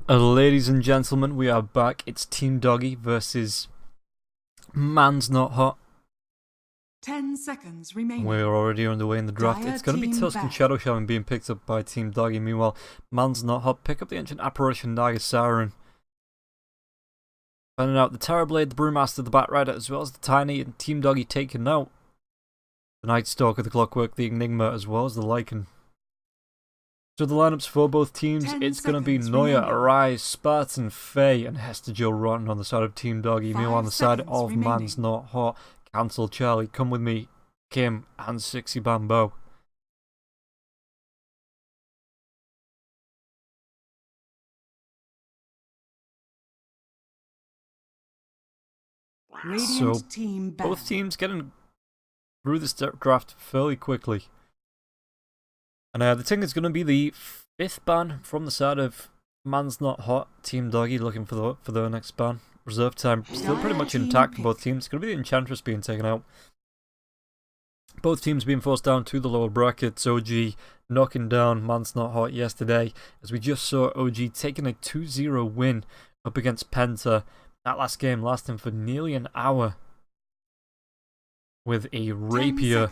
Ladies and gentlemen, we are back. It's Team Doggie versus MansNotHot. 10 seconds remaining. We're already underway in the draft. It's going to be Tusk and Shadow Shaman being picked up by Team Doggie. Meanwhile, MansNotHot pick up the ancient apparition Naga Siren. Finding out the Terrorblade, the Brewmaster, the Batrider, as well as the Tiny, and Team Doggie taking out the Night Stalker, the Clockwork, the Enigma, as well as the Lycan. So the lineups for both teams, it's going to be Noya, Arise, Spartan, Faye, and Hester Joe Rotten on the side of Team Doggie. Meanwhile, on the side of MansNotHot, Cancel Charlie, Come With Me, Kim, and Sixy Bambo. So both teams getting through this draft fairly quickly. And the thing is going to be the 5th ban from the side of MansNotHot. Team Doggie looking for the next ban. Reserve time still pretty much intact for both teams. It's going to be the Enchantress being taken out. Both teams being forced down to the lower brackets. OG knocking down MansNotHot yesterday, as we just saw OG taking a 2-0 win up against Penta. That last game lasting for nearly an hour, with a rapier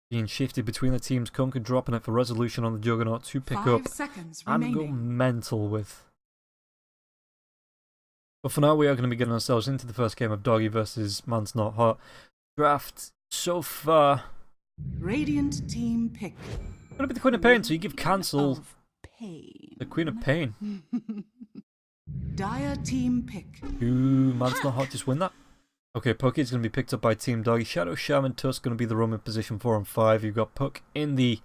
being shifted between the teams. Conker dropping it for resolution on the Juggernaut to pick up and go mental with. But for now, we are going to be getting ourselves into the first game of Doggie versus MansNotHot. Draft so far. Radiant team pick. It's going to be the Queen of Pain, so you give Cancel the Queen of Pain. Dire team pick. Ooh, MansNotHot just win that. Okay, Puck is going to be picked up by Team Doggie. Shadow Shaman, Tusk going to be the roaming position 4 and 5. You've got Puck in the,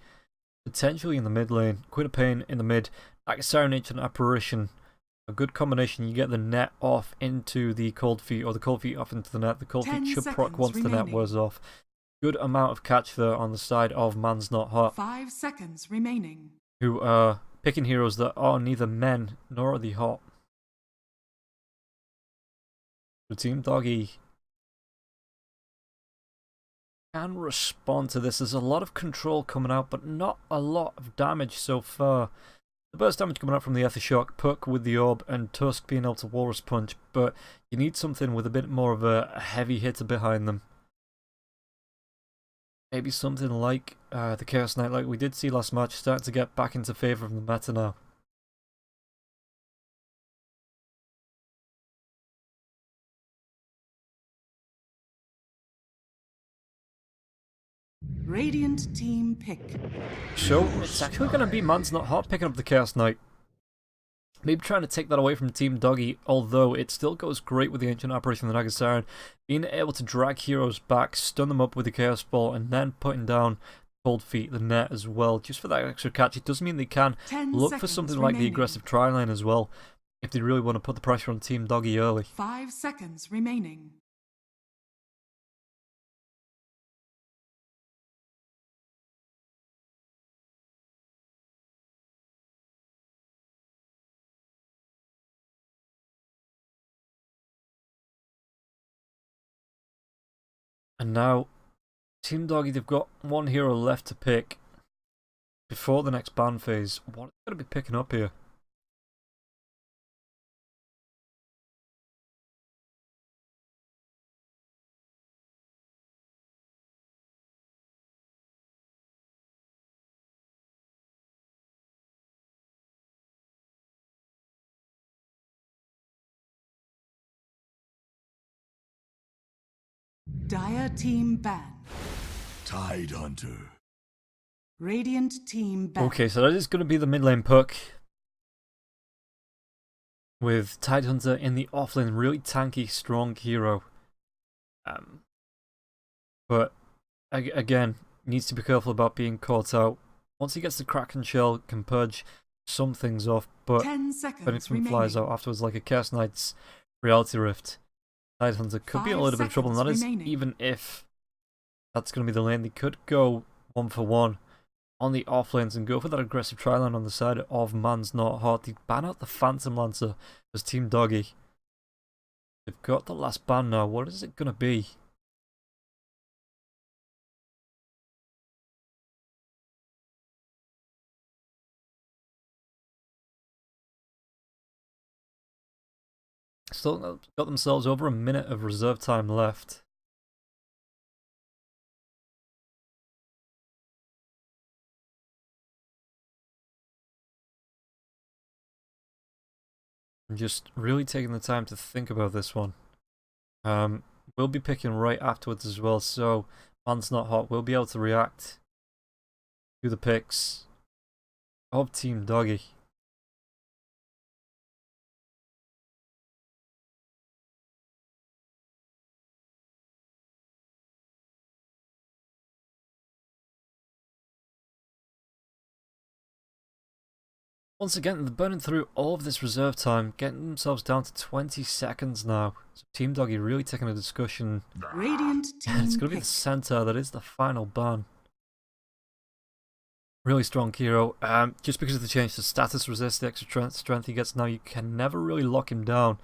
potentially in the mid lane. Queen of Pain in the mid. Naga Siren, Ancient Apparition. A good combination. You get the net off into the Cold Feet, or the Cold Feet off into the net. The Cold Feet should proc once the net wears off. Good amount of catch there on the side of MansNotHot. 5 seconds remaining. Who are picking heroes that are neither men nor are they hot. So Team Doggie can respond to this. There's a lot of control coming out, but not a lot of damage so far. The burst damage coming out from the Aethershock, Puck with the Orb, and Tusk being able to Walrus Punch, but you need something with a bit more of a heavy hitter behind them. Maybe something like the Chaos Knight, like we did see last match, starting to get back into favour of the meta now. Radiant team pick. So it's actually going to be MansNotHot picking up the Chaos Knight. Maybe trying to take that away from Team Doggie, although it still goes great with the Ancient Apparition and the Naga Siren. Being able to drag heroes back, stun them up with the Chaos Ball, and then putting down Cold Feet, the net as well, just for that extra catch. It does mean they can look for something like the aggressive tri-lane as well, if they really want to put the pressure on Team Doggie early. 5 seconds remaining. And now, Team Doggie, they've got one hero left to pick before the next ban phase. What are they going to be picking up here? Dire team ban. Tidehunter. Radiant team ban. Okay, so that is going to be the mid lane Puck, with Tidehunter in the offlane, really tanky, strong hero. But again, needs to be careful about being caught out. Once he gets the Kraken Shell, can purge some things off, but 10 seconds when it remaining. flies out afterwards, like a Chaos Knight's Reality Rift, Tidehunter could be in a little bit of trouble, and that is even if that's going to be the lane. They could go 1-for-1 on the off lanes and go for that aggressive tri-lane on the side of MansNotHot. They ban out the Phantom Lancer as Team Doggie. They've got the last ban now. What is it going to be? Still got themselves over a minute of reserve time left. I'm just really taking the time to think about this one. We'll be picking right afterwards as well, so MansNotHot will be able to react to the picks of Team Doggie. Once again, they're burning through all of this reserve time, getting themselves down to 20 seconds now. So Team Doggie really taking a discussion. Radiant team And it's going to be the center that is the final ban. Really strong hero. Just because of the change to status resist, the extra strength he gets now, you can never really lock him down.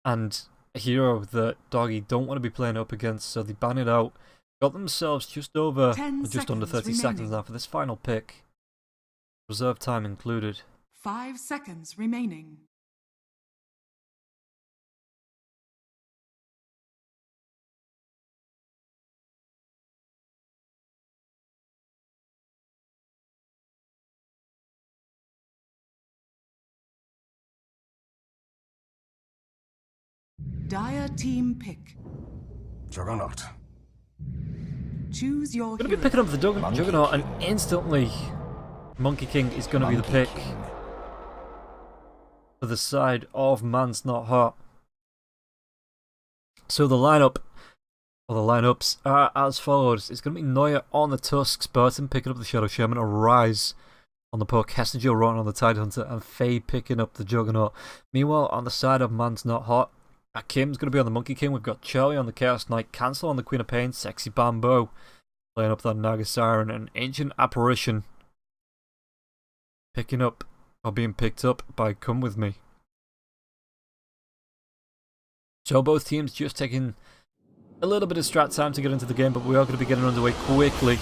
And a hero that Doggie don't want to be playing up against, so they ban it out. Got themselves just over, or just under 30 seconds now for this final pick. Reserve time included. 5 seconds remaining. Dire team pick. Juggernaut. Choose your Going to be hero. picking up the Juggernaut, and instantly Monkey King is going to be the pick for the side of MansNotHot. So the lineup, or the lineups, are as follows. It's going to be Neuer on the Tusks, Burton picking up the Shadow Shaman, Arise on the Puck, Hessinger running on the Tidehunter, and Faye picking up the Juggernaut. Meanwhile, on the side of MansNotHot, Kim's going to be on the Monkey King. We've got Charlie on the Chaos Knight, Cancel on the Queen of Pain, Sexy Bamboo playing up that Naga Siren, and Ancient Apparition picking up, or being picked up by Come With Me. So both teams just taking a little bit of strat time to get into the game, but we are going to be getting underway quickly.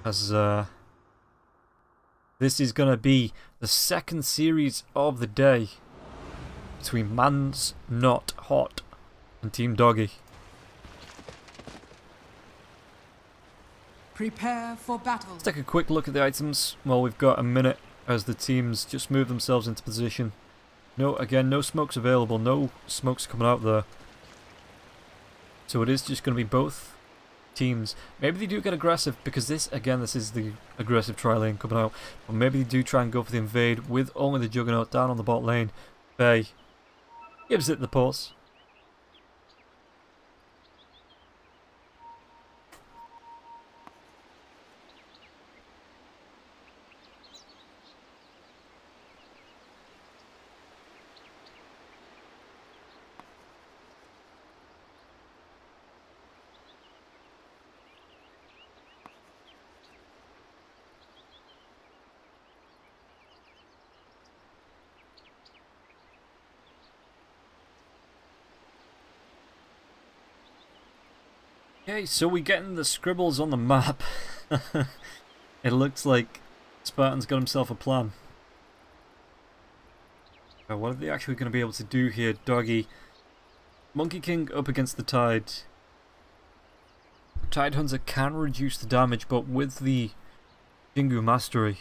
As this is going to be the second series of the day between MansNotHot and Team Doggie. Prepare for battle. Let's take a quick look at the items while we've got a minute as the teams just move themselves into position. No, again, no smokes available, no smokes coming out there. So it is just going to be both teams. Maybe they do get aggressive because this is the aggressive tri lane coming out. But maybe they do try and go for the invade with only the Juggernaut down on the bot lane. Faye gives it the pulse. Okay, so we're getting the scribbles on the map. It looks like Spartan's got himself a plan. What are they actually going to be able to do here? Doggie. Monkey King up against the Tide. Tidehunter can reduce the damage, but with the Jingu Mastery,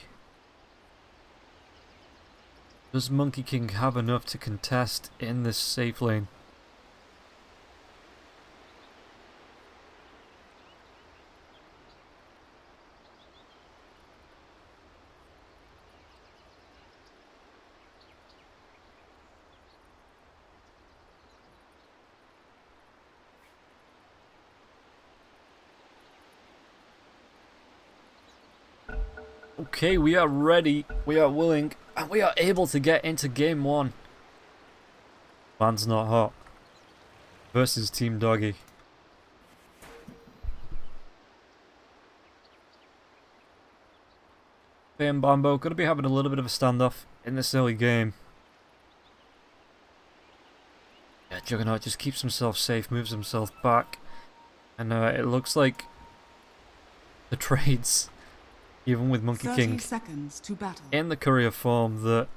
does Monkey King have enough to contest in this safe lane? Okay, we are ready, we are willing, and we are able to get into game one. MansNotHot versus Team Doggie. Faye and Bambo going to be having a little bit of a standoff in this early game. Yeah, Juggernaut just keeps himself safe, moves himself back, and it looks like the trades even with Monkey 30 King seconds to battle. in the courier form, that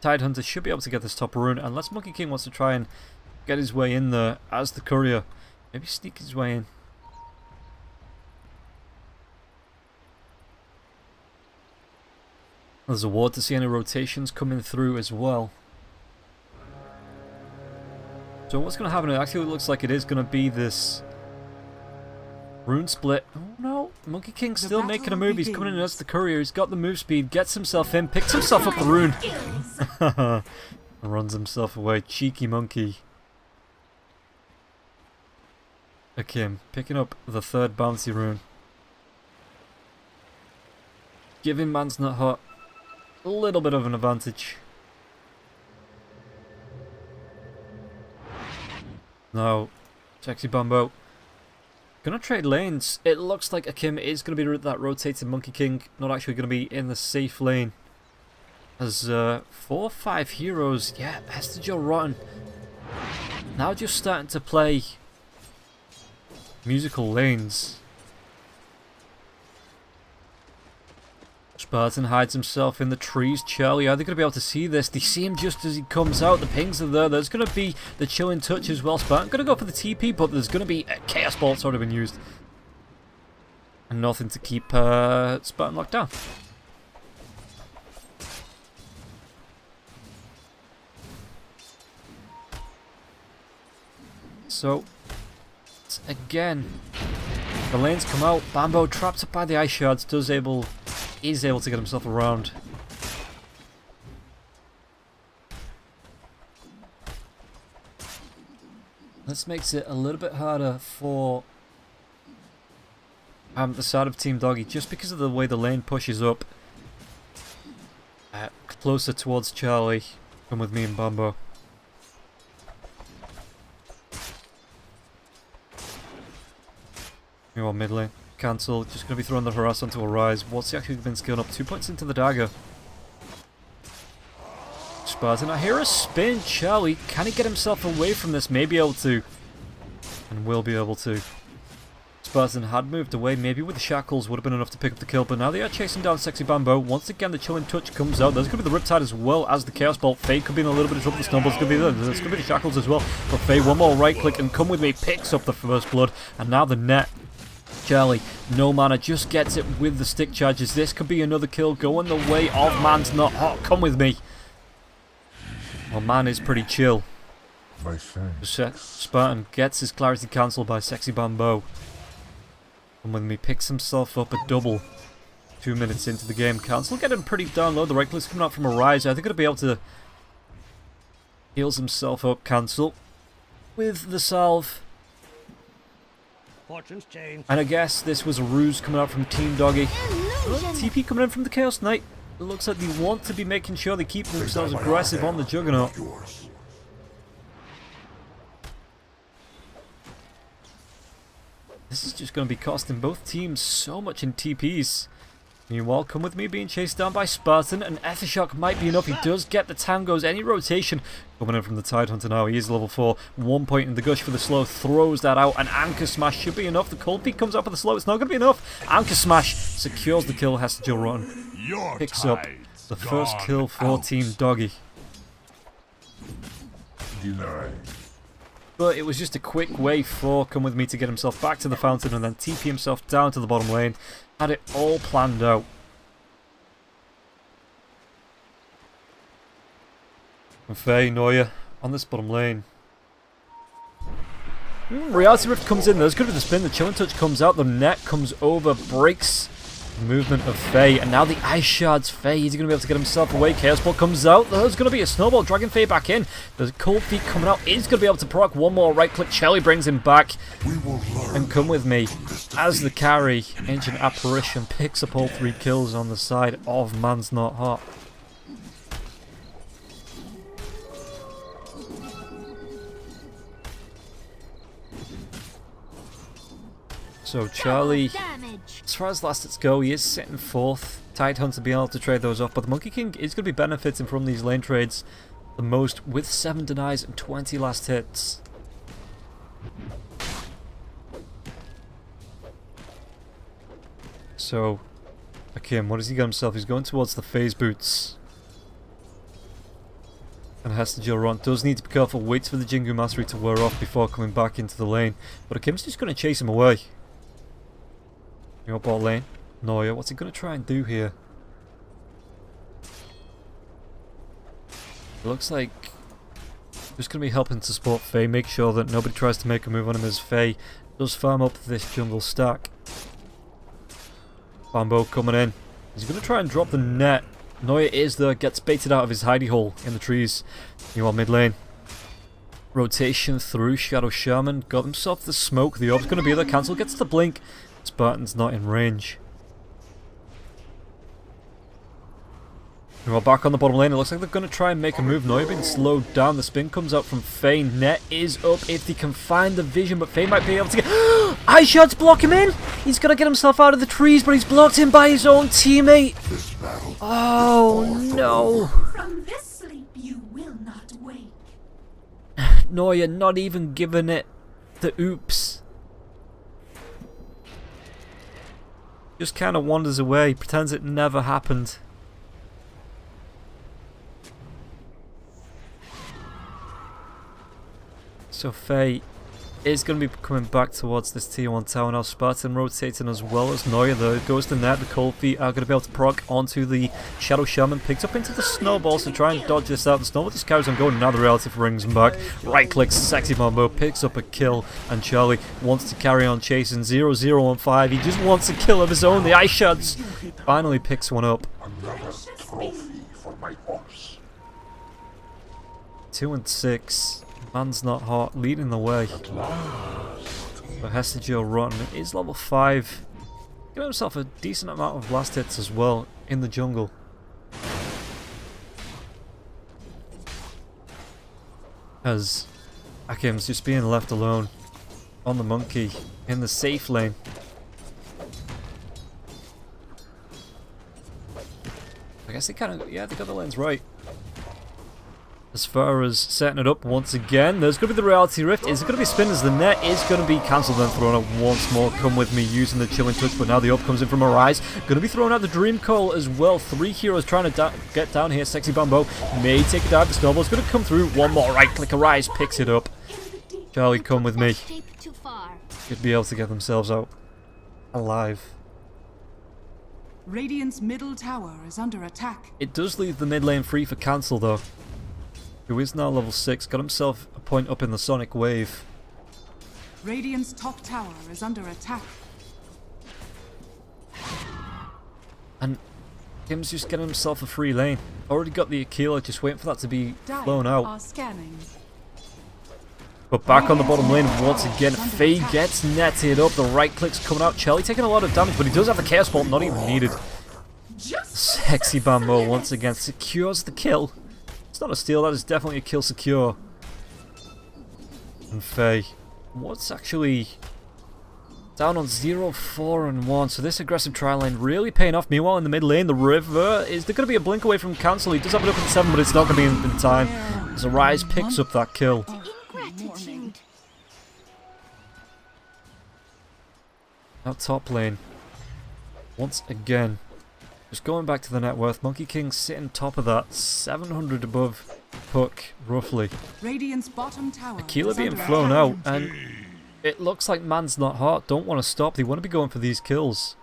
Tidehunter should be able to get this top rune, unless Monkey King wants to try and get his way in there as the courier. Maybe sneak his way in. There's a ward to see any rotations coming through as well. So what's going to happen? It actually looks like it is going to be this rune split. Oh no, Monkey King's still making a move. He's coming in as the courier. He's got the move speed, gets himself in, picks himself up the rune. And runs himself away. Cheeky monkey. Akim picking up the third bouncy rune. Giving MansNotHot a little bit of an advantage. Now, Sexy Bambo gonna trade lanes. It looks like Akim is gonna be that rotated Monkey King, not actually gonna be in the safe lane. As 4 or 5 heroes, yeah, Hester Rotten now just starting to play musical lanes. Spartan hides himself in the trees. Charlie, are they going to be able to see this? They see him just as he comes out. The pings are there. There's going to be the chilling touch as well. Spartan going to go for the TP, but there's going to be a Chaos Bolt. It's already been used. And nothing to keep Spartan locked down. So, again, the lanes come out. Bambo trapped up by the ice shards is able to get himself around. This makes it a little bit harder for the side of Team Doggie, just because of the way the lane pushes up closer towards Charlie. Come with me and Bambo. Meanwhile, mid lane. Cancel, just going to be throwing the harass onto a rise. What's he actually been skilled up? 2 points into the dagger. Spartan, I hear a spin. Charlie, can he get himself away from this? May be able to. And will be able to. Spartan had moved away. Maybe with the shackles would have been enough to pick up the kill. But now they are chasing down Sexy Bambo. Once again, the chilling touch comes out. There's going to be the Riptide as well as the Chaos Bolt. Faye could be in a little bit of trouble. The Snubble's going to be there. There's going to be the shackles as well. But Faye, one more right click and come with me. Picks up the first blood. And now the net. Charlie, no mana, just gets it with the stick charges. This could be another kill going the way of MansNotHot. Come with me. Well, man is pretty chill. Spartan gets his clarity cancelled by Sexy Bambo. Come with me, picks himself up a double. 2 minutes into the game. Cancel getting pretty down low. The right click's coming out from a rise. I think going to be able to heals himself up. Cancel with the salve. Fortunes change. And I guess this was a ruse coming out from Team Doggie. TP coming in from the Chaos Knight. It looks like they want to be making sure they keep themselves aggressive on the Juggernaut. This is just going to be costing both teams so much in TPs. Meanwhile, come with me, being chased down by Spartan, and Ethershock might be enough. He does get the tangos, any rotation. Coming in from the Tidehunter now, he is level 4. 1 point in the gush for the slow, throws that out, and Anchor Smash should be enough. The Cold Feet comes up for the slow, it's not going to be enough. Anchor Smash secures the kill, Hester Jill Rotten. Picks up the first kill for Team Doggie. But it was just a quick way for Come With Me to get himself back to the fountain and then TP himself down to the bottom lane. Had it all planned out. And Faye, Noya on this bottom lane. Reality Rift comes in, there's going to be the spin, the Chilling Touch comes out, the net comes over, breaks the movement of Faye, and now the Ice Shards. Faye, is he going to be able to get himself away? Chaos Ball comes out, there's going to be a snowball, dragging Faye back in. The Cold Feet coming out, he's going to be able to proc one more right click. Shelly brings him back, and Come With Me as the carry. Ancient Apparition picks up all 3 kills on the side of MansNotHot. So Charlie, as far as last hits go, he is sitting 4th. Tidehunter being able to trade those off, but the Monkey King is going to be benefiting from these lane trades the most, with 7 denies and 20 last hits. So Okay, and what does he get himself? He's going towards the phase boots. And Hestajil Ron does need to be careful, waits for the Jingu Mastery to wear off before coming back into the lane. But Akim's just going to chase him away. Your bot lane. Noya, what's he going to try and do here? It looks like just going to be helping to support Faye, make sure that nobody tries to make a move on him as Faye does farm up this jungle stack. Bambo coming in. He's going to try and drop the net. Noya is there, gets baited out of his hidey hole in the trees. Meanwhile, mid lane. Rotation through Shadow Shaman. Got himself the smoke. The orb's going to be there. Cancel gets the blink. Spartan's not in range. We're back on the bottom lane. It looks like they're going to try and make a move. Noya being slowed down. The spin comes out from Faye. Net is up if they can find the vision, but Faye might be able to get... Ice shots block him in! He's going to get himself out of the trees, but he's blocked in by his own teammate. Oh, no. From this sleep you will not wake. Noya not even giving it the oops. Just kind of wanders away, pretends it never happened. So Faye is going to be coming back towards this tier 1 tower now. Spartan rotating as well as Noya. There goes the net. The cold feet are going to be able to proc onto the Shadow Shaman. Picked up into the snowballs to try and dodge this out. The snowball just carries on going. Now the reality brings him back. Right clicks, Sexy Mambo picks up a kill. And Charlie wants to carry on chasing 0-0-1-5. He just wants a kill of his own. The Ice Shots finally picks one up. Another trophy for my horse. 2 and 6. MansNotHot leading the way. But Hestajil Rotten is level 5. Giving himself a decent amount of blast hits as well in the jungle. As Akim's just being left alone on the monkey in the safe lane. I guess they kind of, yeah, they got the lanes right. As far as setting it up once again, there's going to be the Reality Rift. Is it going to be spin as the net is going to be cancelled and thrown out once more? Come with me using the Chilling Touch, but now the up comes in from Arise. Going to be throwing out the Dream Call as well. 3 heroes trying to get down here. Sexy Bambo may take a dive. The Snowball's going to come through. One more right click. Arise picks it up. Charlie, come with me. Should be able to get themselves out alive. Radiant's middle tower is under attack. It does leave the mid lane free for cancel though. Who is now level 6, got himself a point up in the Sonic Wave. Radiant's top tower is under attack. And Kim's just getting himself a free lane. Already got the Aquila, just waiting for that to be flown out. Are scanning. But back on the bottom lane once again, Faye gets netted up. The right click's coming out. Charlie taking a lot of damage, but he does have the Chaos Bolt, not even needed. Sexy Bambo once again secures the kill. It's not a steal, that is definitely a kill secure. And Faye, what's actually down on 0-4-1, so this aggressive trial lane really paying off. Meanwhile in the mid lane, the river, is there going to be a blink away from cancel? He does have it up in 7, but it's not going to be in time. As Arise picks up that kill. Now top lane, once again. Just going back to the net worth, Monkey King sitting top of that, 700 above Puck, roughly. Radiant's bottom tower. Aquila is being under flown attack. out, and it looks like MansNotHot don't want to stop. They want to be going for these kills.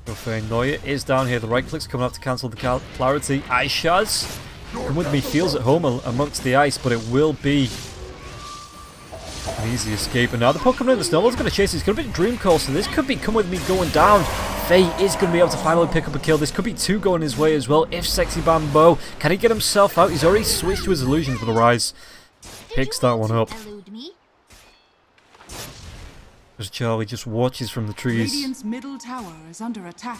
Okay, Noya is down here. The right click's coming up to cancel the clarity. Ice Shards, come with me, feels at home amongst the ice, but it will be an easy escape. And now the puck coming in, the Snowball's going to chase. It's going to be a Dream Call, so this could be come with me going down. Faye is going to be able to finally pick up a kill. This could be 2 going his way as well. If Sexy Bambo, can he get himself out? He's already switched to his illusions, but Arise picks that one up. As Charlie just watches from the trees. Radiant's middle tower is under attack.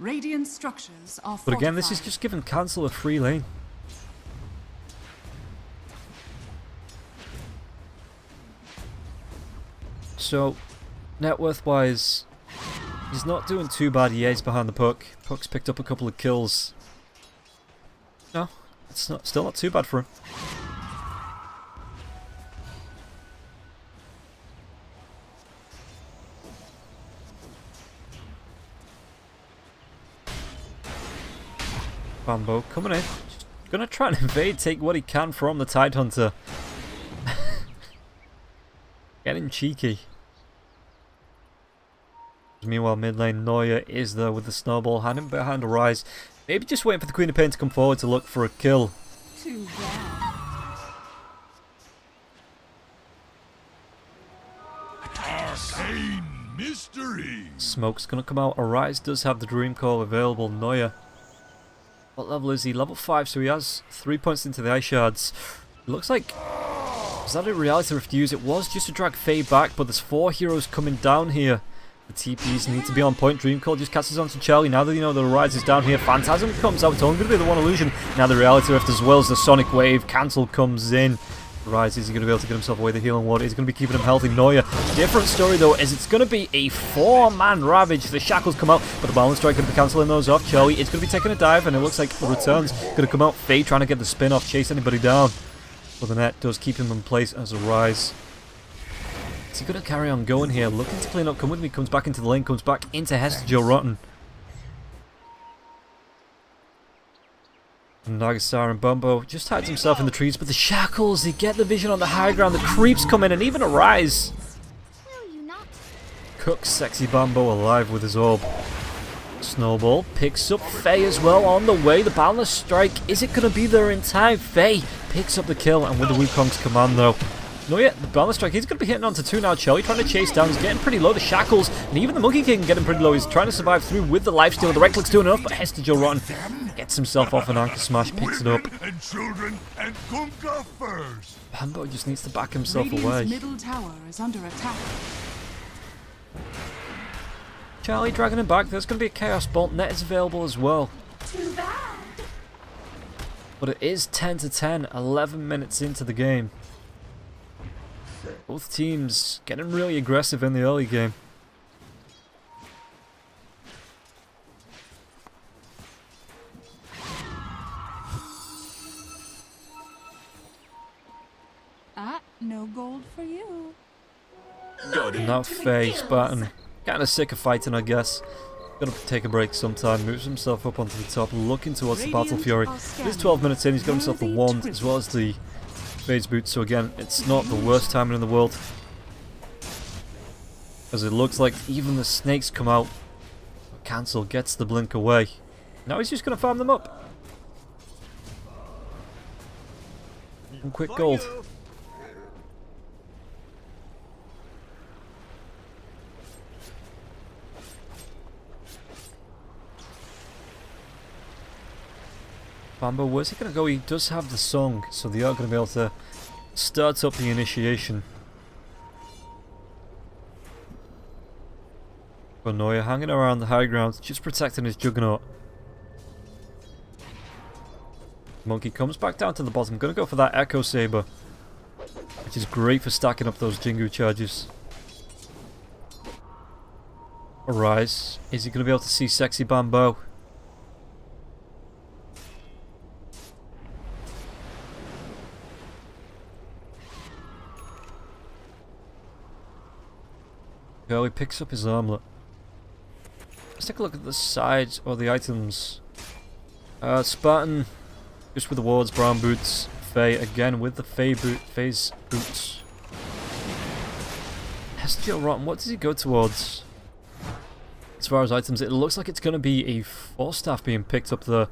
Radiant structures are But again, this is fortified. just giving cancel a free lane. So, net worth wise, he's not doing too bad. He is behind the puck. Puck's picked up a couple of kills. No, it's not, still not too bad for him. Bambo coming in. Gonna try and invade, take what he can from the Tidehunter. Getting cheeky. Meanwhile, mid lane, Neuer is there with the snowball, hiding behind a rise. Maybe just waiting for the Queen of Pain to come forward to look for a kill. Too bad. Arcane mystery. Smoke's gonna come out. Arise does have the Dream Core available. Neuer. What level is he? Level 5, so he has 3 points into the Ice Shards. It looks like... Is that a reality rift use? It was just to drag Faye back, but there's 4 heroes coming down here. The TPs need to be on point. Dreamcall just catches on to Charlie. Now that you know the Rise is down here, Phantasm comes out. It's only going to be the one illusion. Now the Reality Rift as well as the Sonic Wave. Cancel comes in. Rise, is he going to be able to get himself away? The Healing Ward is going to be keeping him healthy. Neuer. Different story though, as it's going to be a 4-man Ravage. The Shackles come out, but the Balance Strike going to be cancelling those off. Charlie is going to be taking a dive, and it looks like the Return's going to come out. Faye trying to get the spin off, chase anybody down. But the net does keep him in place as a Rise. Is he going to carry on going here? Looking to clean up. Come with me. Comes back into the lane. Comes back into Hester Joe Rotten. Nagasar and Bumbo just hides himself in the trees. But the Shackles, they get the vision on the high ground. The creeps come in and even a Rise. Cooks Sexy Bumbo alive with his orb. Snowball picks up Faye as well on the way. The Boundless Strike. Is it going to be there in time? Faye picks up the kill and with the Wukong's command though. No, yet the Balance Strike, he's going to be hitting onto 2 now. Charlie trying to chase down, he's getting pretty low. The Shackles, and even the Monkey King getting pretty low. He's trying to survive through with the lifesteal. The right click's doing enough, but Hester Joe Rotten gets himself off an Anchor Smash, picks it up. And children and Gunga first. Bambo just needs to back himself Radiant's away. middle tower is under attack. Charlie dragging him back. There's going to be a Chaos Bolt. Net is available as well. Too bad. But it is 10 to 10, 11 minutes into the game. Both teams getting really aggressive in the early game. No gold for you. And now Faye, Spartan, kind of sick of fighting, I guess. Gonna take a break sometime, moves himself up onto the top, looking towards the Battle Fury. He's 12 minutes in, he's got himself the wand as well as the Fade's boots, so again, it's not the worst timing in the world. As it looks like even the snakes come out. Cancel gets the blink away. Now he's just gonna farm them up. One quick gold. Bambo, where's he going to go? He does have the song, so they are going to be able to start up the initiation. But Neuer hanging around the high ground, just protecting his Juggernaut. Monkey comes back down to the bottom, going to go for that Echo Saber, which is great for stacking up those Jingu charges. Arise, is he going to be able to see Sexy Bambo? He picks up his armlet. Let's take a look at the sides or the items. Spartan, just with the wards, brown boots. Faye again with the Faye's boots. Hester Joe Rotten, what does he go towards? As far as items, it looks like it's going to be a Force Staff being picked up there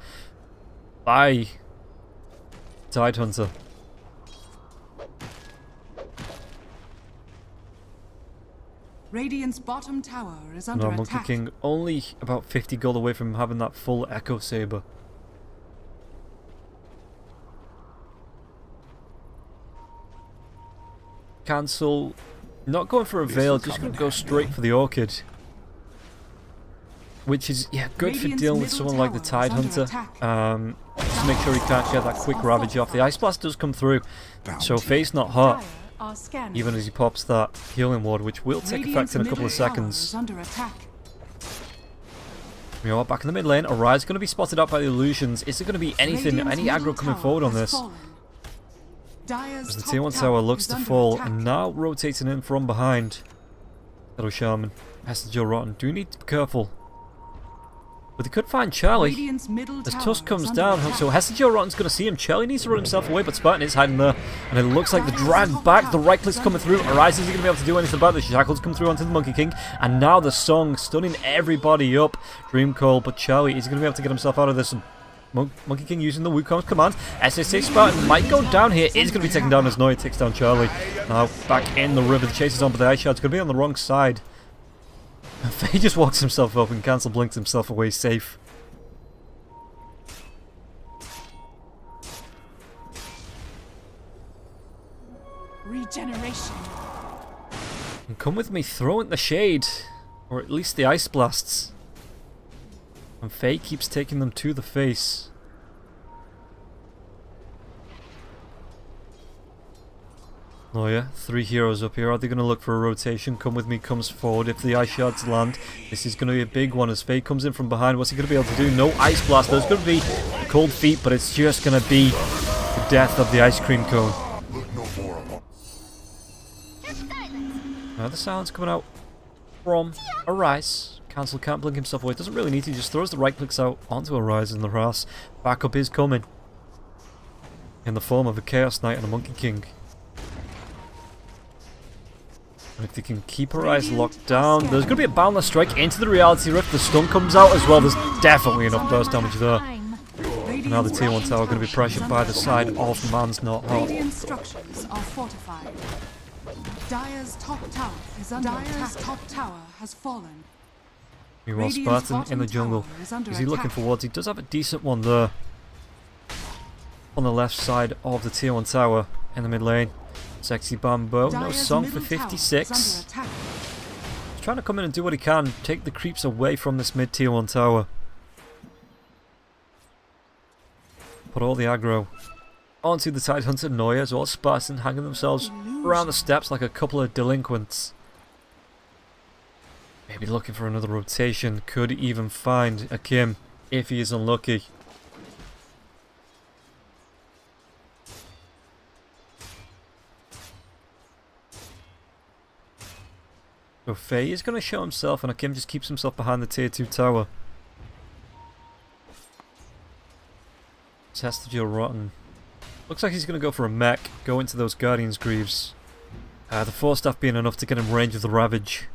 by Tidehunter. Radiant's bottom tower is under No, attack. Monkey King only about 50 gold away from having that full Echo Saber. Cancel. Not going for a Veil, just going to go straight for the Orchid. Which is, yeah, good for dealing with someone like the Tidehunter. Just to make sure he can't get that quick Ravage off. The Ice Blast does come through, so Faye's not hot. Even as he pops that Healing Ward, which will take effect in a couple of seconds. We are back in the mid lane. Arise going to be spotted out by the illusions. Is there going to be anything, any aggro coming forward on this? As the tier 1 tower looks to fall, and now rotating in from behind. Shadow Shaman, Hester Joe Rotten. Do need to be careful. But they could find Charlie. Radiant's middle As tower Tusk is comes under down, attack. so Hestia Rotten's going to see him. Charlie needs to run himself away, but Spartan is hiding there. And it looks like the drag back. The right click's coming through. Arise isn't going to be able to do anything about this. Shackles come through onto the Monkey King. And now the song stunning everybody up. Dream Call, but Charlie is going to be able to get himself out of this. Monkey King using the Wukong's command. SSA Spartan might go down here. Is going to be taken down as Noya takes down Charlie. Now back in the river. The chase is on, but the Ice Shard's going to be on the wrong side. And Faye just walks himself up and cancel blinks himself away safe. Regeneration. And come with me, throw in the shade. Or at least the ice blasts. And Faye keeps taking them to the face. Oh yeah, 3 heroes up here. Are they going to look for a rotation? Come with me comes forward. If the ice shards land, this is going to be a big one as Faye comes in from behind. What's he going to be able to do? No ice blast. There's going to be cold feet, but it's just going to be the death of the ice cream cone. Now the silence coming out from Arise. Cancel can't blink himself away. Doesn't really need to. He just throws the right clicks out onto Arise and the Ras. Backup is coming. In the form of a Chaos Knight and a Monkey King. And if they can keep Arise locked down, there's going to be a Boundless Strike into the Reality Rift. The stun comes out as well. There's definitely enough burst damage there. And now the Tier 1 tower going to be pressured by the side of MansNotHot. Radiant structures are fortified. Dire's top tower is under attack. Top tower has fallen. Meanwhile, Spartan in the jungle. Is he looking for wards? He does have a decent one there. On the left side of the Tier 1 tower in the mid lane. Sexy Bamboo. No song for 56. He's trying to come in and do what he can. Take the creeps away from this mid Tier 1 tower. Put all the aggro onto the Tidehunter Noya as well as Spartan hanging themselves around the steps like a couple of delinquents. Maybe looking for another rotation. Could even find a Kim if he is unlucky. So Faye is going to show himself and Akim just keeps himself behind the Tier 2 tower. Hestia Rotten. Looks like he's going to go for a mech, go into those Guardian's Greaves. The 4 staff being enough to get him range of the Ravage.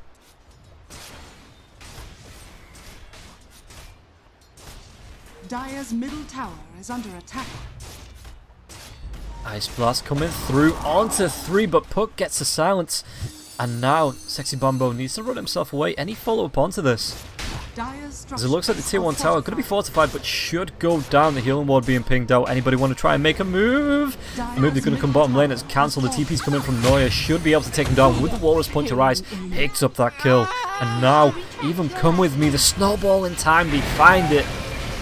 Dire's middle tower is under attack. Ice Blast coming through onto 3, but Puck gets the silence. And now Sexy Bamboo needs to run himself away. Any follow-up onto this? As it looks like the Tier 1 tower going to be fortified, but should go down. The healing ward being pinged out. Anybody want to try and make a move? The move they're going to come bottom lane. It's cancelled. The TP's coming from Noya. Should be able to take him down with the Walrus Punch Arise. Picks up that kill. And now, even come with me. The snowball in time. They find it.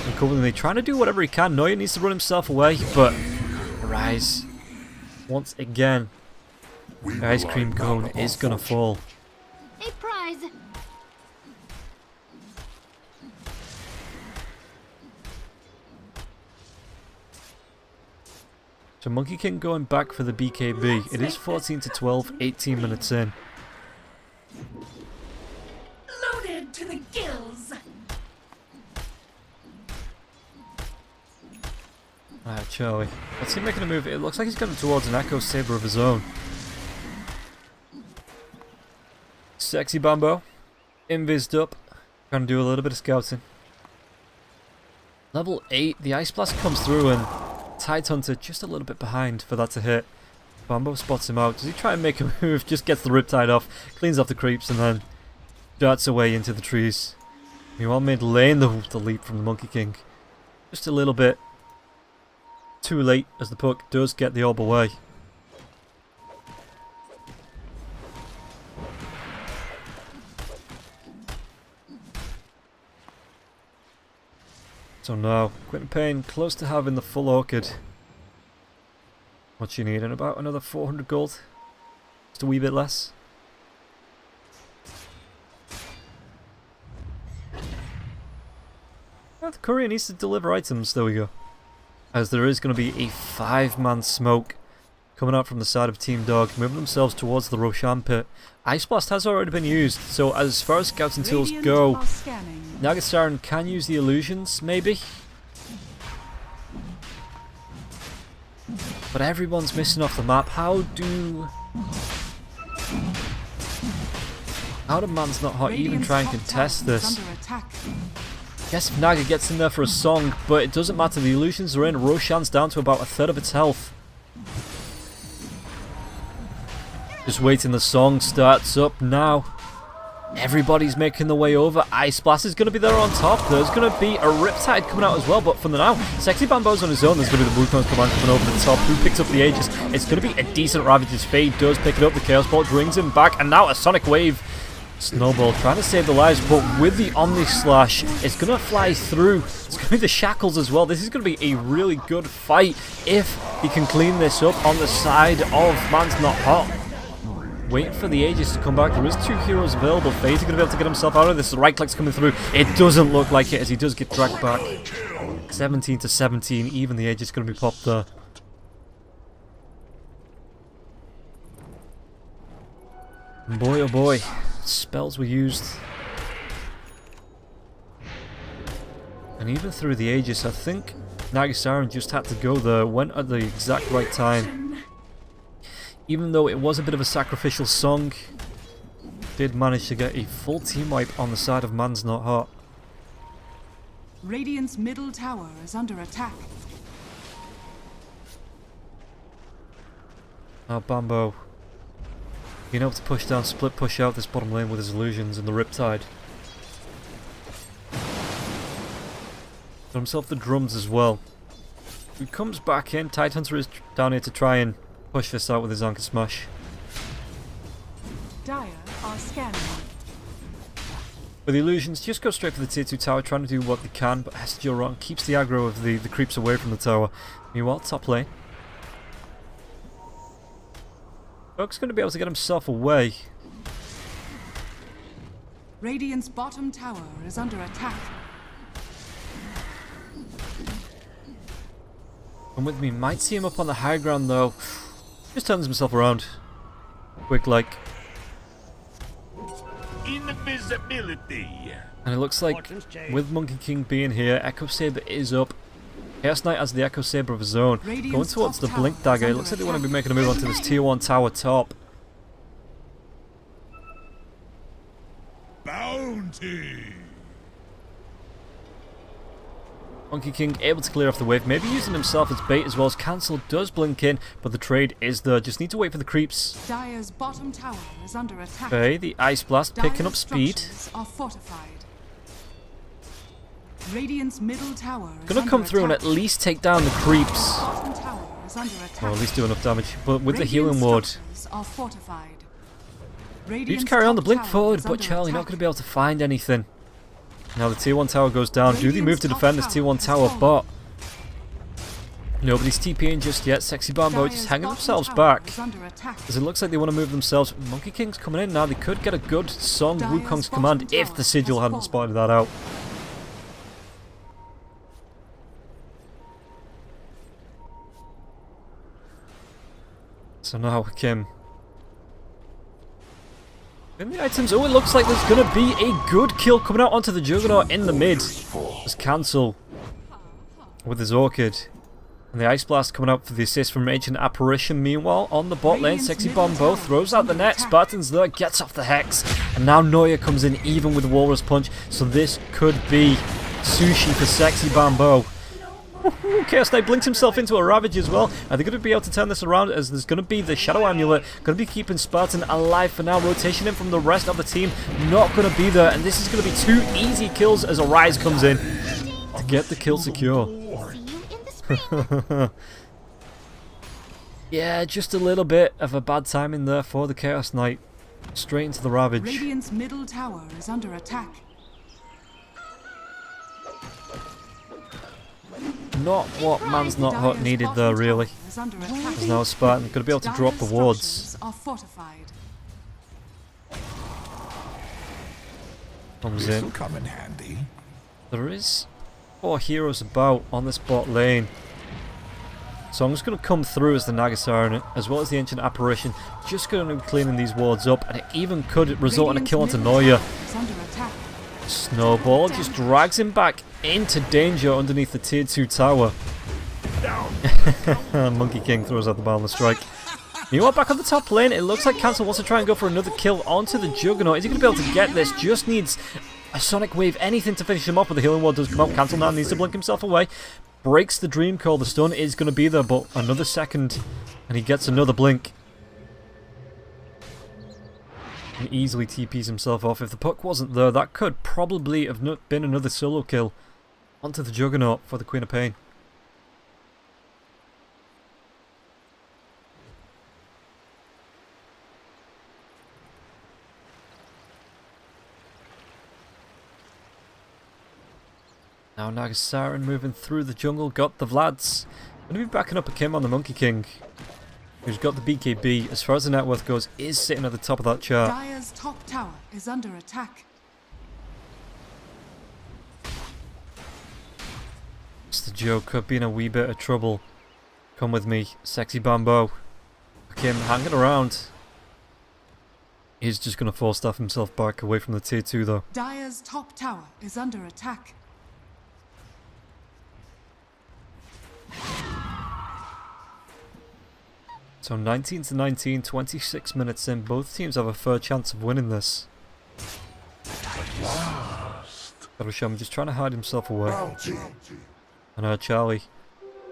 And come with me. Trying to do whatever he can. Noya needs to run himself away, but Arise once again. The ice cream cone is going to fall. A prize. So Monkey King going back for the BKB. It is 14 to 12, 18 minutes in. Loaded to the gills. Alright, Charlie. What's he making a move? It looks like he's going towards an Echo Saber of his own. Sexy Bamboo. Invised up. Trying to do a little bit of scouting. Level 8. The Ice Blast comes through and Tidehunter just a little bit behind for that to hit. Bamboo spots him out. Does he try and make a move? Just gets the Riptide off. Cleans off the creeps and then darts away into the trees. Meanwhile, mid lane, the leap from the Monkey King. Just a little bit too late as the Puck does get the orb away. So now, Quentin Payne close to having the full orchid. What you need? And about another 400 gold. Just a wee bit less. The courier needs to deliver items. There we go. As there is going to be a 5-man smoke coming out from the side of Team Dog, moving themselves towards the Roshan pit. Ice Blast has already been used, so as far as scouting tools go, Nagasaran can use the illusions, maybe? But everyone's missing off the map. How do MansNotHot even try and contest this? Guess if Naga gets in there for a song, but it doesn't matter, the illusions are in. Roshan's down to about a third of its health. Just waiting, the song starts up now. Everybody's making their way over. Ice Blast is going to be there on top. There's going to be a Riptide coming out as well, but for now, Sexy Bambo's on his own. There's going to be the Wukong's command coming over the top. Who picks up the Aegis? It's going to be a decent Ravager's Fade. Does pick it up. The Chaos Bolt brings him back, and now a Sonic Wave. Snowball trying to save the lives, but with the Omni Slash, it's going to fly through. It's going to be the Shackles as well. This is going to be a really good fight if he can clean this up on the side of MansNotHot. Waiting for the Aegis to come back. There is 2 heroes available. Fade's going to be able to get himself out of this. The right click's coming through. It doesn't look like it as he does get dragged back. 17 to 17. Even the Aegis is going to be popped there. And boy oh boy, spells were used. And even through the Aegis, I think Nagasaran just had to go there. Went at the exact right time. Even though it was a bit of a sacrificial song, did manage to get a full team wipe on the side of MansNotHot. Radiant's middle tower is under attack. Now Bambo being able to push down, split push out this bottom lane with his illusions and the Riptide. Got himself the drums as well. He comes back in. Tidehunter is down here to try and push this out with his Anchor Smash. Dire are scanning. With the illusions, just go straight for the tier 2 tower, trying to do what they can, but Hestiorron keeps the aggro of the creeps away from the tower. Meanwhile, top lane. Buck's going to be able to get himself away. Radiant's bottom tower is under attack. Come with me, might see him up on the high ground though. Just turns himself around. Quick like. Invisibility. And it looks like with Monkey King being here, Echo Saber is up. Chaos Knight has the Echo Saber of his own. Going towards the Blink Dagger. It looks like they want to be making a move onto this tier 1 tower top. Bounty. Monkey King able to clear off the wave, maybe using himself as bait as well as Cancel does blink in, but the trade is there. Just need to wait for the creeps. Dire's bottom tower is under attack. Okay, the Ice Blast picking up speed. Are fortified. Radiant's middle tower is Gonna come through and at least take down the creeps. Bottom tower is under attack. Or at least do enough damage. But with the healing ward, are fortified. you carry on the blink forward, but Charlie not going to be able to find anything. Now the tier 1 tower goes down. Do they move to defend this tier 1 tower? But nobody's TPing just yet. Sexy Bambo just hanging themselves back, as it looks like they want to move themselves. Monkey King's coming in now. They could get a good Song Wukong's command if the Sigil hadn't spotted that out. So now Kim. In the items, oh, it looks like there's going to be a good kill coming out onto the Juggernaut in the mid. There's Cancel with his Orchid. And the Ice Blast coming out for the assist from Ancient Apparition. Meanwhile, on the bot lane, Sexy Bombo throws out the net. Spartan's there, gets off the Hex. And now Noya comes in even with the Walrus Punch. So this could be sushi for Sexy Bombo. Chaos Knight blinks himself into a Ravage as well. Are they going to be able to turn this around, as there's going to be the Shadow Amulet going to be keeping Spartan alive for now. Rotation in from the rest of the team not going to be there, and this is going to be 2 easy kills as a Rise comes in to get the kill secure. Yeah, just a little bit of a bad timing there for the Chaos Knight. Straight into the Ravage. Radiant's middle tower is under attack. Not what MansNotHot needed there, really. As now Spartan going to be able to drop the wards. Comes in. Come in handy. There is 4 heroes about on this bot lane. So I'm just going to come through as the Nagasiren, as well as the Ancient Apparition. Just going to be cleaning these wards up, and it even could result in a kill onto Noya. Snowball just drags him back into danger underneath the tier 2 tower. Monkey King throws out the Boundless Strike. You know what, back on the top lane, it looks like Cancel wants to try and go for another kill onto the Juggernaut. Is he going to be able to get this? Just needs a Sonic Wave, anything to finish him off, but the healing ward does come out. Cancel now needs to blink himself away. Breaks the Dream Call. The stun is going to be there, but another second, and he gets another blink. And easily TPs himself off. If the puck wasn't there, that could probably have been another solo kill onto the Juggernaut for the Queen of Pain. Now Nagasiren moving through the jungle, got the Vlads. Going to be backing up a Kim on the Monkey King, who's got the BKB. As far as the net worth goes, is sitting at the top of that chart. Dire's top tower is under attack. Mr. Joe could be in a wee bit of trouble. Come with me, Sexy Bambo. Kim hanging around. He's just going to force staff himself back away from the tier 2 though. Dire's top tower is under attack. So 19 to 19, 26 minutes in. Both teams have a fair chance of winning this. Karusham just trying to hide himself away. And Charlie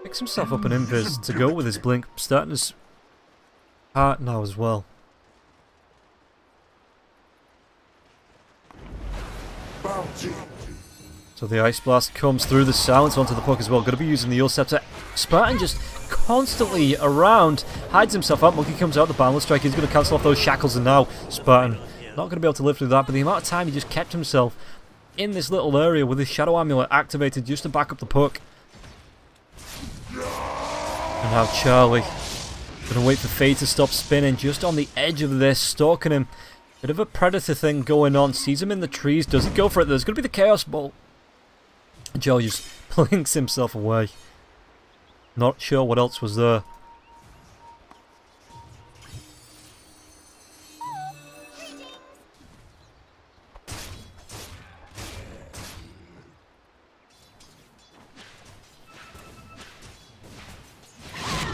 picks himself up an invis to go with his blink, starting his heart now as well. So the Ice Blast comes through, the silence onto the puck as well. Going to be using the Yule Scepter. Spartan just constantly around, hides himself up. Monkey comes out, the Boundless Strike. He's going to cancel off those shackles, and now Spartan not going to be able to live through that. But the amount of time he just kept himself in this little area with his Shadow Amulet activated just to back up the puck. And now Charlie going to wait for Faye to stop spinning just on the edge of this, stalking him. Bit of a Predator thing going on. Sees him in the trees. Does he go for it? There's going to be the Chaos Ball. Joe just blinks himself away. Not sure what else was there.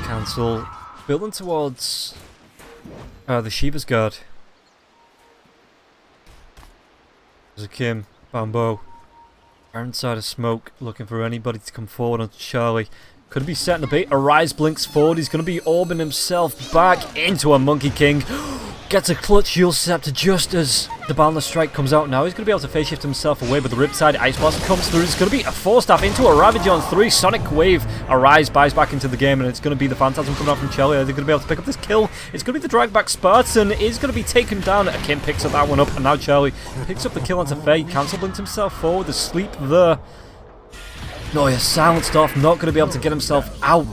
Cancel. Building towards the Shiva's Guard. There's a Kim. Bambo. Inside of smoke, looking for anybody to come forward on Charlie. Could be setting a bait. Arise blinks forward. He's going to be orbing himself back into a Monkey King. Gets a clutch Yule Scepter just as the Boundless Strike comes out. Now he's going to be able to phase shift himself away, but the Riptide Ice Blast comes through. It's going to be a 4-staff into a Ravage on 3. Sonic Wave. Arise buys back into the game, and it's going to be the Phantasm coming out from Charlie. They're going to be able to pick up this kill. It's going to be the drag back. Spartan is going to be taken down. Kim picks up that one up, and now Charlie picks up the kill onto Faye. Cancel blinks himself forward. The sleep there. No, he's silenced off. Not going to be able to get himself out.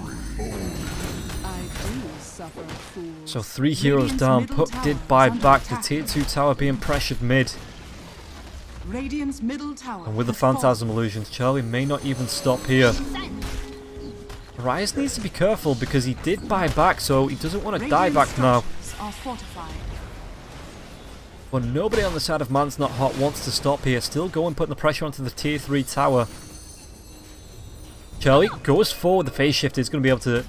So 3 heroes down. Puck did buy back. The tier 2 tower being pressured mid. Radiant's middle tower. And with the Phantasm illusions, Charlie may not even stop here. Arias needs to be careful because he did buy back, so he doesn't want to die back now. But nobody on the side of MansNotHot wants to stop here. Still going, putting the pressure onto the tier 3 tower. Charlie goes forward. The phase shift is going to be able to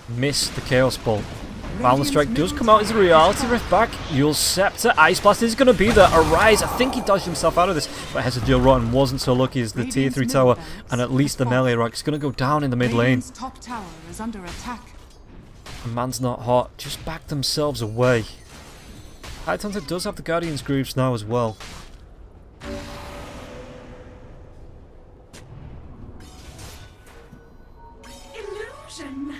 miss the Chaos Bolt. Boundless Strike does come out as a Reality Rift back. Yule Scepter, Ice Blast is going to be there. Arise, I think he dodged himself out of this, but Hesiod Rotten wasn't so lucky as the tier 3 tower, and at least the melee rack is going to go down in the mid lane. Top tower is under attack. And MansNotHot just backed themselves away. Tidehunter does have the Guardian's Grooves now as well. Illusion.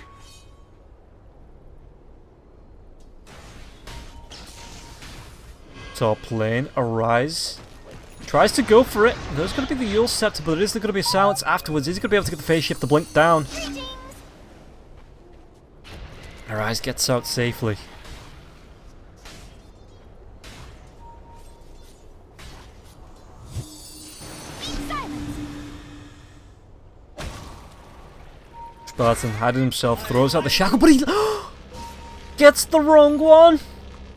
Top lane, Arise. Tries to go for it. There's going to be the Yule Scepter, but there is going to be a silence afterwards. Is he going to be able to get the phase shift, the blink down? Arise gets out safely. Spartan, hiding himself, throws out the shackle, but he gets the wrong one!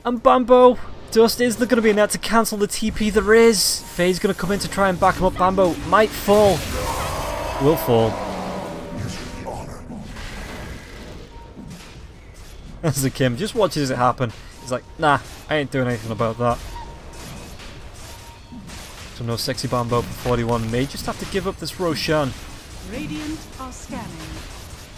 And Bambo, Dust, is there going to be a net to cancel the TP? There is! Faye's going to come in to try and back him up. Bambo might fall. Will fall. As the Kim just watches it happen. He's like, nah, I ain't doing anything about that. So no sexy Bambo for 41. May just have to give up this Roshan. Radiant are scanning.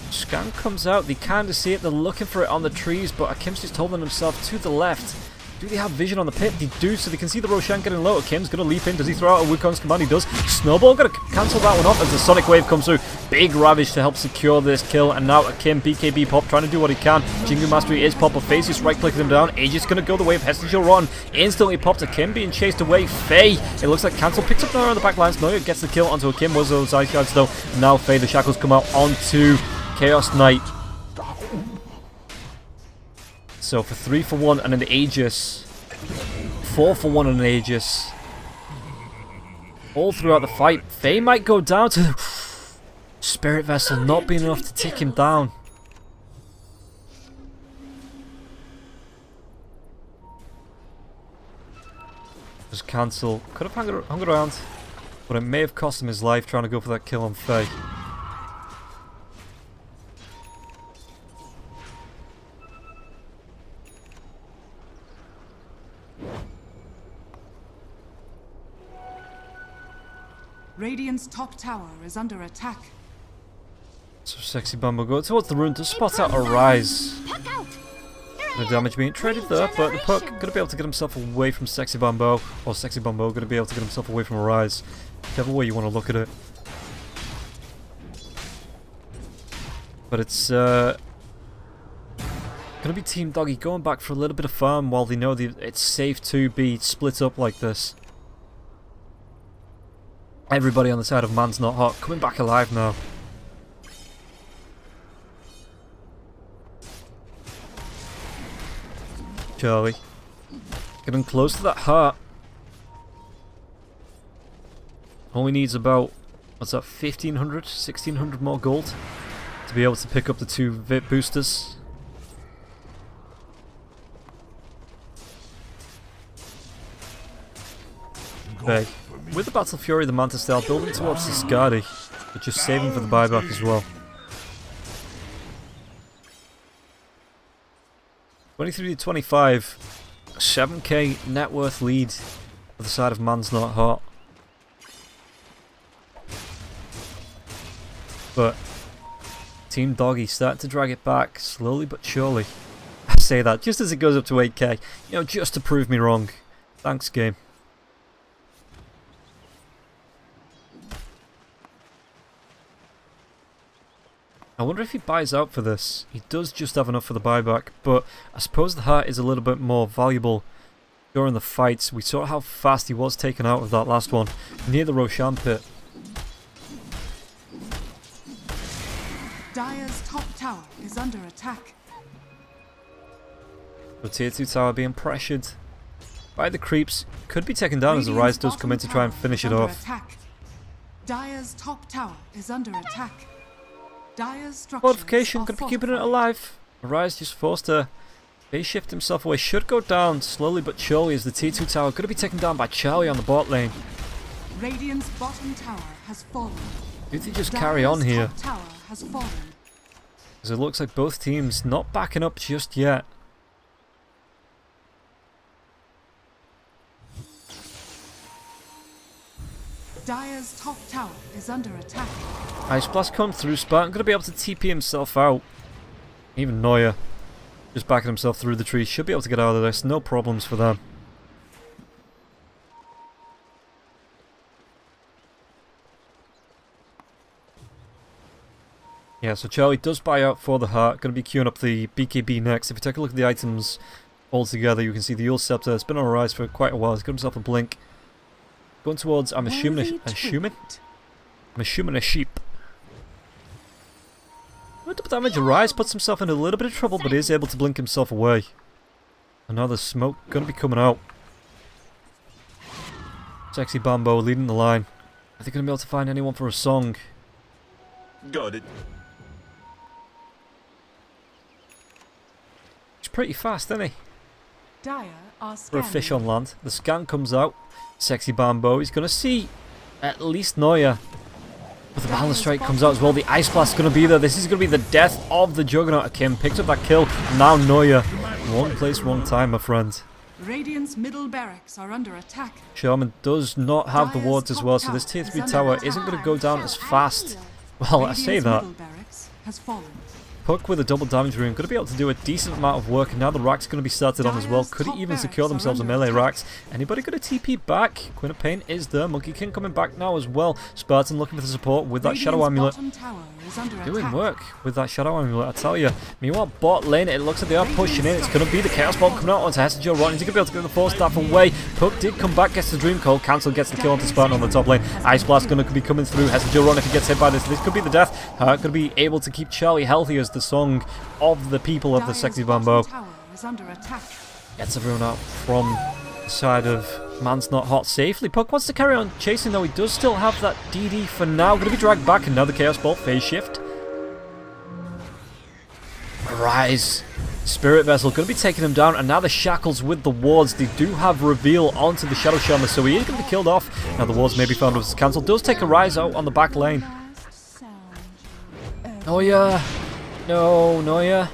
Scan comes out, they kind of see it, they're looking for it on the trees, but Akim's just holding himself to the left. Do they have vision on the pit? They do, so they can see the Roshan getting low. Akim's going to leap in. Does he throw out a Wukong's command? He does. Snowball going to cancel that one off as the Sonic Wave comes through. Big Ravage to help secure this kill, and now Akim, BKB Pop, trying to do what he can. Jingu Mastery is Pop, but Faye's just right-clicking him down. Aegis going to go the way of Heston Rotten. Instantly popped. Akim being chased away. Faye, it looks like Cancel picks up Noya on the back lines. Noya gets the kill onto Akim. Was those ice guards though. Now Faye, the shackles come out onto Chaos Knight. So for 3 for 1 and an Aegis. 4 for 1 and an Aegis. All throughout the fight. Faye might go down to Spirit Vessel not being enough to take him down. Just cancel. Could have hung around, but it may have cost him his life trying to go for that kill on Faye. Radiant's top tower is under attack. So sexy Bumble go towards the rune to spot out a Rise. No damage being traded there, but the Puck going to be able to get himself away from Sexy Bumbo, or Sexy Bumbo going to be able to get himself away from a Rise. Whichever way you want to look at it. But it's going to be Team Doggie going back for a little bit of farm while they know it's safe to be split up like this. Everybody on the side of MansNotHot coming back alive now. Charlie getting close to that heart. Only needs about, what's that, 1500, 1600 more gold to be able to pick up the 2 VIP boosters. Okay. With the Battle Fury, the Manta style building towards the Skadi, but just saving for the buyback as well. 23 to 25, 7k net worth lead for the side of MansNotHot. But Team Doggie starting to drag it back slowly but surely. I say that just as it goes up to 8k, you know, just to prove me wrong. Thanks, game. I wonder if he buys out for this. He does just have enough for the buyback, but I suppose the heart is a little bit more valuable during the fights. We saw how fast he was taken out of that last one near the Roshan pit. Dire's top tower is under attack. The tier 2 tower being pressured by the creeps. Could be taken down as the Rise does come in to try and finish it off. Attack. Dire's top tower is under attack. Fortification could be keeping it alive. Rise just forced to base shift himself away. Should go down slowly but surely as the T2 tower going to be taken down by Charlie on the bot lane. Radiant's bottom tower has fallen. Do they just carry on here? Top tower has fallen. As it looks like both teams not backing up just yet. Dire's top tower is under attack. Ice Blast come through. Spartan going to be able to TP himself out. Even Noya just backing himself through the tree. Should be able to get out of this. No problems for them. Yeah, so Charlie does buy out for the heart. Going to be queuing up the BKB next. If you take a look at the items all together, you can see the Yule Scepter. It's been on a rise for quite a while. He's got himself a blink. Going towards, I'm assuming a sheep. With the damage, Rise puts himself in a little bit of trouble, but is able to blink himself away. Another smoke going to be coming out. Sexy Bambo leading the line. Are they going to be able to find anyone for a song? Got it. pretty fast, isn't he? Dire are For a scanning. fish on land. The scan comes out. Sexy Bambo. He's going to see at least Noya. But the balance strike comes out as well. The Ice Blast is going to be there. This is going to be the death of the Juggernaut. Kim picks up that kill. Now Noya. Wrong place, wrong time, my friend. Radiant's middle barracks are under attack. Sherman does not have the wards as well, so this tier 3 tower isn't going to go down as fast. Well, I say Radiant's that. middle barracks has fallen. Puck with a double damage rune, going to be able to do a decent amount of work, and now the Rack's going to be started on as well. Could even secure themselves a melee Racks. Anybody going to TP back? Queen of Pain is there. Monkey King coming back now as well. Spartan looking for the support with that Shadow Radiant's Amulet. bottom tower is under Doing attack. work with that Shadow Amulet, I tell you. Meanwhile, bot lane, it looks like they are pushing in. It's going to be the Chaos Ball coming out onto Hessenger. Rotten, he's going to be able to get the Force Staff away. Puck did come back, gets the Dream Cold. Cancel gets the kill onto Spartan on the top lane. Ice Blast going to be coming through. Hessenger Rotten, if he gets hit by this could be the death. Going to be able to keep Charlie healthy as the song of the people of the Dire's Sexy bottom Bambo. tower is under attack. Gets everyone out from the side of MansNotHot safely. Puck wants to carry on chasing though. He does still have that DD for now. Going to be dragged back, and now the Chaos Ball phase shift. Rise. Spirit Vessel going to be taking him down, and now the Shackles with the wards. They do have reveal onto the Shadow Shaman, so he is going to be killed off. Now the wards may be found with cancel. Does take a Rise out on the back lane. Noya. No, Noya.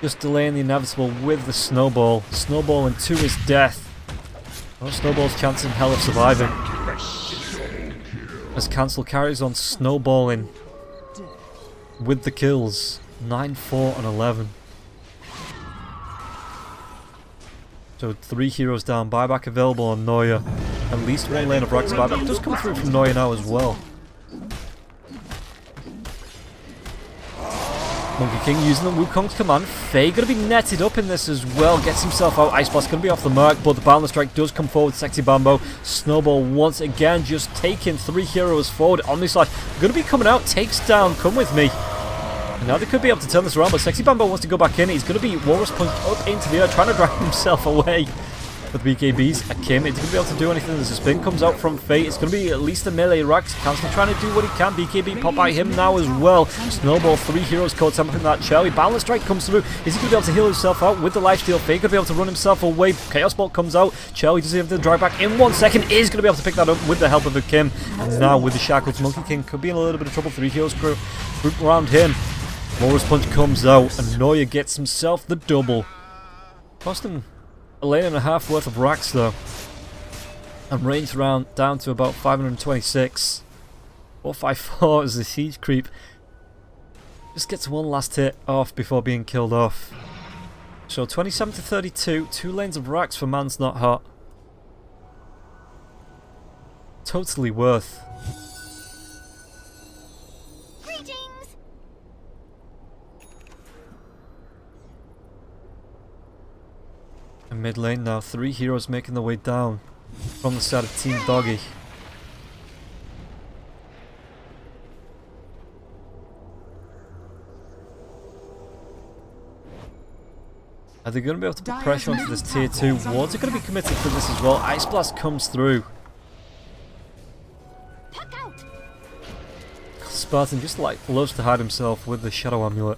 Just delaying the inevitable with the Snowball. Snowballing to his death. Oh, Snowball's chance in hell of surviving. As Cancel carries on snowballing with the kills. 9, 4, and 11. So 3 heroes down. Buyback available on Noya. At least one lane of Rax buyback does come through from Noya now as well. Monkey King using the Wukong's command. Faye going to be netted up in this as well. Gets himself out. Ice Blast going to be off the mark, but the Boundless Strike does come forward. Sexy Bambo. Snowball once again just taking 3 heroes forward. Omnislash going to be coming out. Takes down Come With Me. And now they could be able to turn this around, but Sexy Bambo wants to go back in. He's going to be Walrus Punched up into the air, trying to drag himself away. With BKBs, Akim isn't going to be able to do anything. There's a spin comes out from Fate. It's going to be at least a melee Rax. Cancel trying to do what he can. BKB pop by him now as well. Snowball, 3 heroes caught something that Charlie. Balance Strike comes through. Is he going to be able to heal himself out with the lifesteal? Fate going to be able to run himself away. Chaos Bolt comes out. Charlie doesn't have to drag back in 1 second. Is going to be able to pick that up with the help of Akim. And now with the Shackles, Monkey King could be in a little bit of trouble. 3 heroes group around him. Walrus Punch comes out, and Noya gets himself the double. Cost him a lane and a half worth of racks though. And range round down to about 526. 454 as the siege creep just gets one last hit off before being killed off. So 27 to 32, 2 lanes of racks for MansNotHot. Totally worth. And mid lane now, 3 heroes making their way down from the side of Team Doggie. Are they going to be able to put pressure onto this tier 2? Wards are going to be committed to this as well. Ice Blast comes through. Spartan just like loves to hide himself with the Shadow Amulet.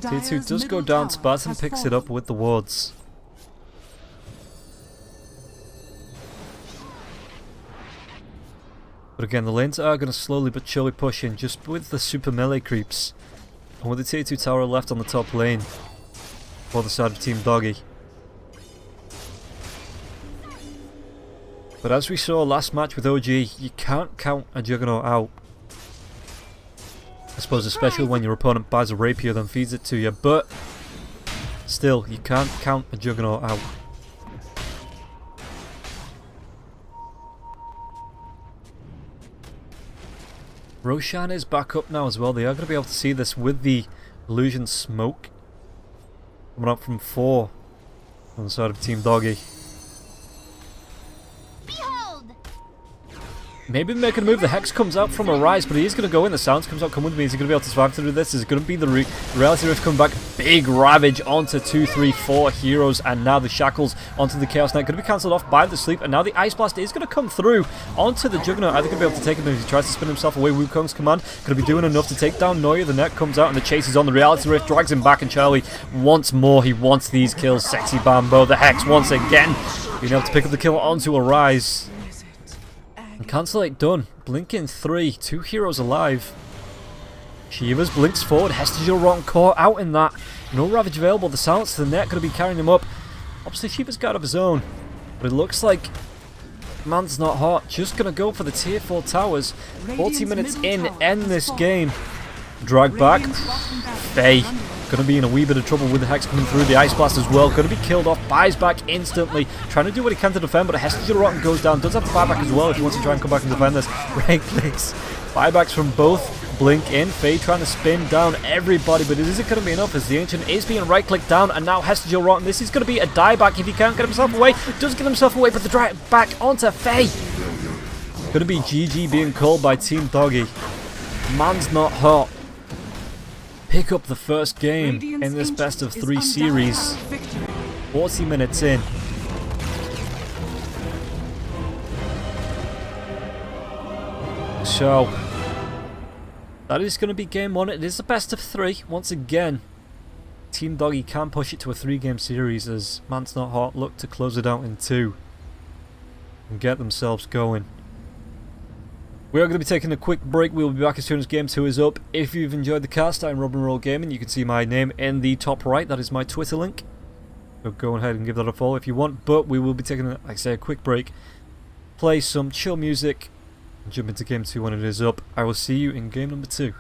Tier 2 does go down, Spartan picks it up with the wards. But again, the lanes are going to slowly but surely push in, just with the super melee creeps. And with the tier 2 tower left on the top lane, for the side of Team Doggie. But as we saw last match with OG, you can't count a Juggernaut out. I suppose especially when your opponent buys a rapier then feeds it to you, but still, you can't count a Juggernaut out. Roshan is back up now as well. They are going to be able to see this with the illusion smoke coming up from 4 on the side of Team Doggie. maybe making a move. The Hex comes out from a rise, but he is going to go in. The Sounds comes out, come with me. Is he going to be able to survive to do this? Is it going to be the Reality Rift coming back? Big Ravage onto 2, 3, 4 heroes, and now the Shackles onto the Chaos Knight. Going to be cancelled off by the Sleep, and now the Ice Blast is going to come through onto the Juggernaut. Are they going to be able to take him if he tries to spin himself away? Wukong's command going to be doing enough to take down Noya. The net comes out, and the chase is on. The Reality Rift drags him back, and Charlie once more. He wants these kills. Sexy Bambo. The Hex once again being able to pick up the kill onto a rise. And Cancellate done. Blink in 3. 2 heroes alive. Shivers blinks forward. Hestigal Rotten caught out in that. No Ravage available. The Silence to the net going to be carrying him up. Obviously Shiva's got of his own. But it looks like MansNotHot just going to go for the tier 4 towers. 40 minutes in, end this game. Drag back. Faye going to be in a wee bit of trouble with the Hex coming through. The Ice Blast as well. Going to be killed off. Buys back instantly. Trying to do what he can to defend, but a Hestigal Rotten goes down. Does have to buy back as well if he wants to try and come back and defend this. Right clicks. Buybacks from both. Blink in. Faye trying to spin down everybody, but is it going to be enough as the Ancient is being right-clicked down, and now Hestigal Rotten. This is going to be a dieback if he can't get himself away. Does get himself away, but the drag back onto Faye. Going to be GG being called by Team Doggie. MansNotHot pick up the first game in this best of 3 series. 40 minutes in. So that is going to be game 1. It is the best of 3. Once again, Team Doggie can push it to a 3-game series as MansNotHot look to close it out in 2 and get themselves going. We are going to be taking a quick break. We will be back as soon as Game 2 is up. If you've enjoyed the cast, I'm RobinRoll Gaming. You can see my name in the top right. That is my Twitter link. So go ahead and give that a follow if you want. But we will be taking, like I say, a quick break. Play some chill music and jump into Game 2 when it is up. I will see you in Game number 2.